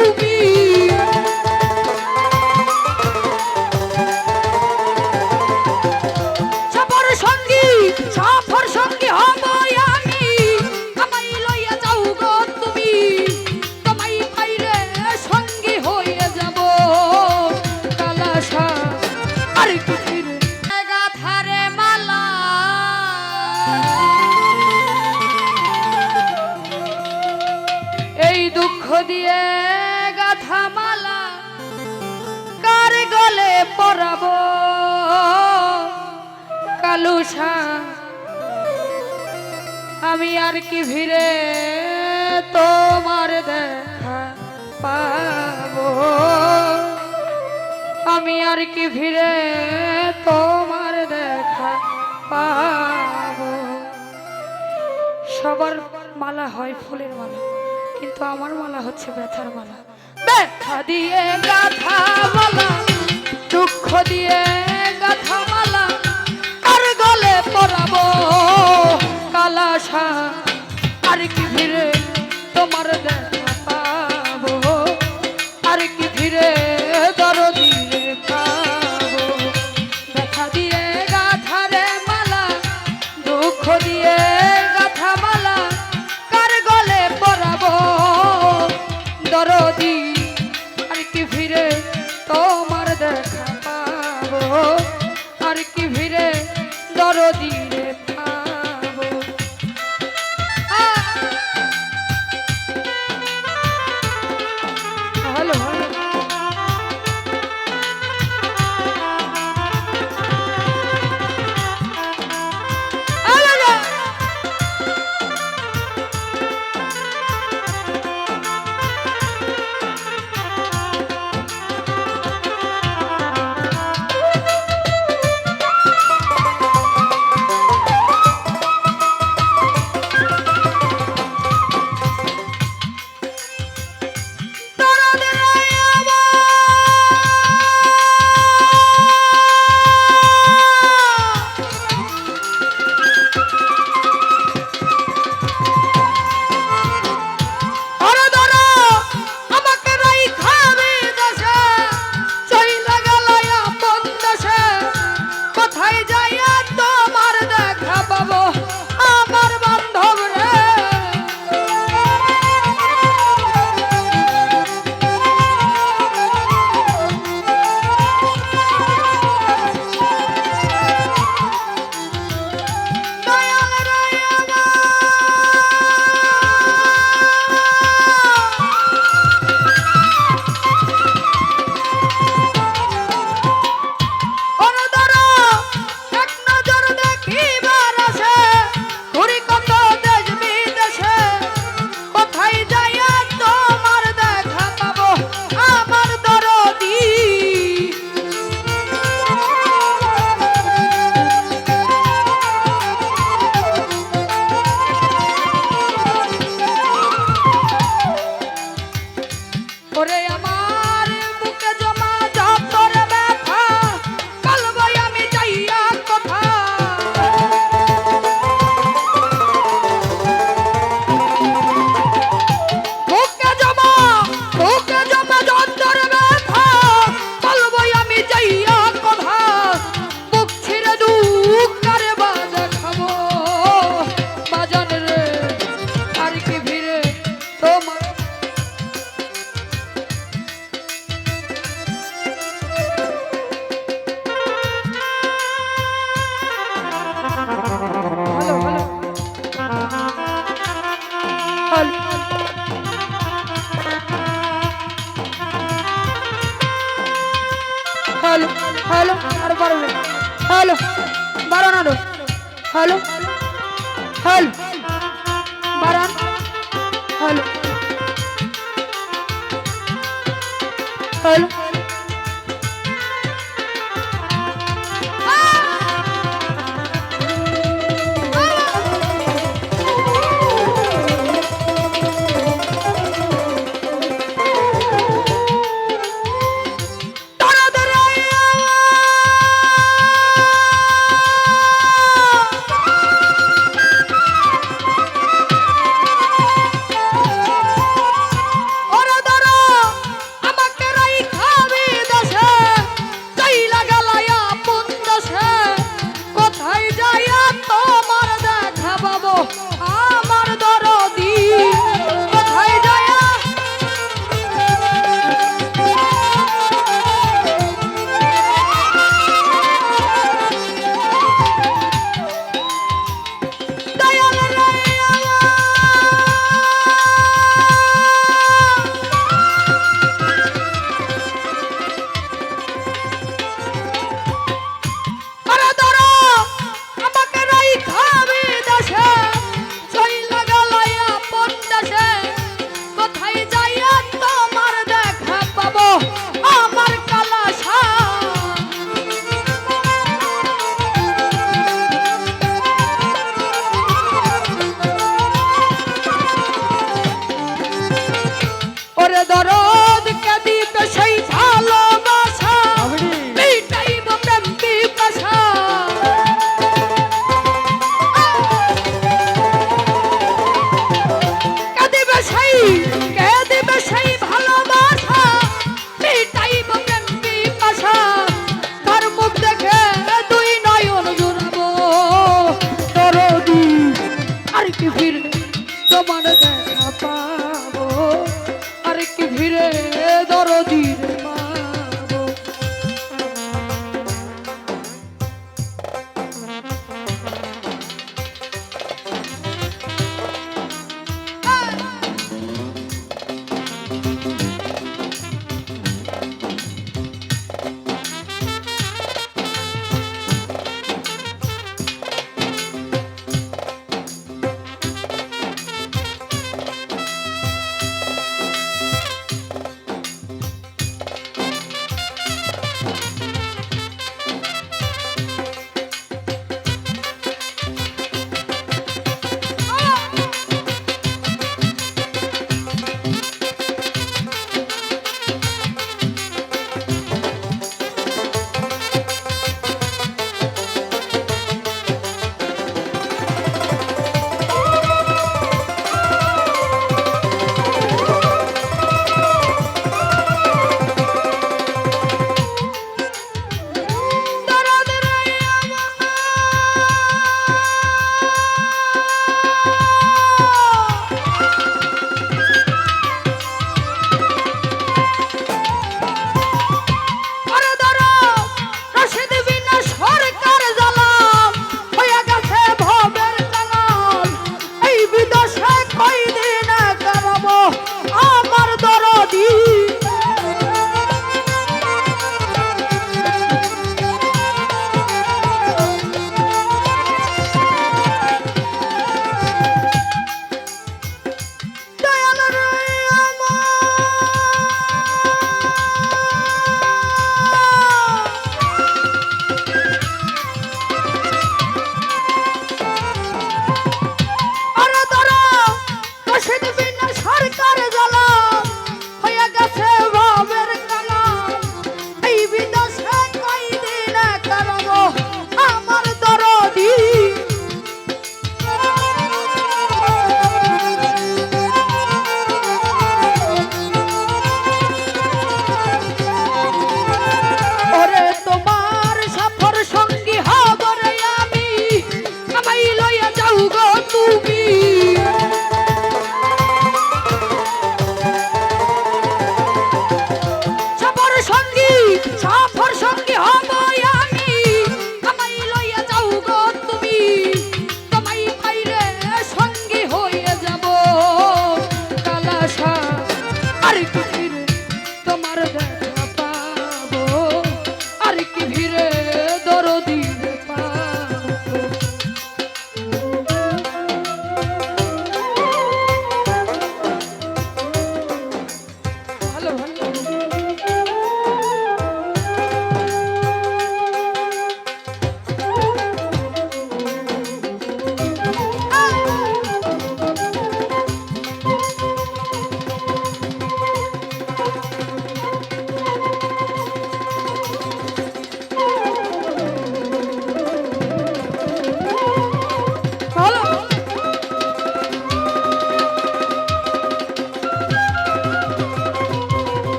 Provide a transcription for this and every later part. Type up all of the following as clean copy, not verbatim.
তুমি সফর সঙ্গী হব আমি আমায় লইয়া যাও গো তুমি তোমায় পাইলে সঙ্গী হয়ে যাব কালাসা আর কি ফিরে গাথারে মালা এই দুঃখ দিয়ে গাথা মালা কার গলে পরাবো কালুসা আমি আর কি ভিড়ে তোমার দেখা পাবো আমি আর কি ভিড়ে তোমার দেখা পাবো সবার মালা হয় ফুলের মালা কিন্তু আমার মালা হচ্ছে ব্যথার মালা ব্যথা দিয়ে গাথা মালা দুঃখ দিয়ে গাথা মালা আর গলে পরাবো কালাসা আর কি ভিড়ে তোমার দেখা পাবো আর কি ভিড়ে দরদি পাবো ব্যথা দিয়ে গাথারে মালা দুঃখ দিয়ে গাথা মালা কার গলে পরাবো দরদি আর কি ভিড়ে তোমার দেখা পাবো আর কি ভিড়ে দরদি পাবো হ্যালো हेलो हेलो अरे बारो हेलो बारो ना दो हेलो हेलो बारान हेलो हेलो ওরে দরদ কে দিবে সেই ভালোবাসা মিটাইব প্রেম পিপাসা কে দিবে সেই ভালোবাসা মিটাইব প্রেম পিপাসা তার মুখ দেখে দুই নয়ন জুড়াবো দরদি আর কি ফিরে তোমার দেখা পাবো আর কি ফিরে দরদির পাবো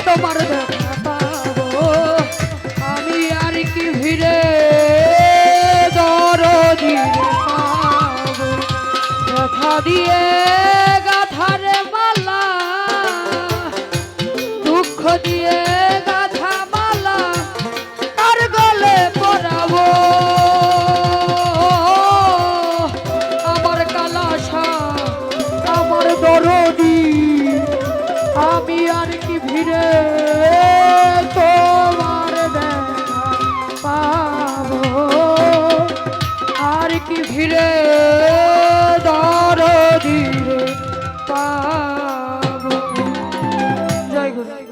তোমার দেখা পাবো আমি আর কি ভিড়ে দরদি পাবো কথা দিয়ে গাথারে মালা দিয়ে গাথা মালা কার গলে পরাবো আমার কালাসা আমার দরদি আমি আর কি ভিড়ে তোমার দেখা পাবো আর কি ভিড়ে দরদি পাবো জয় গুরু।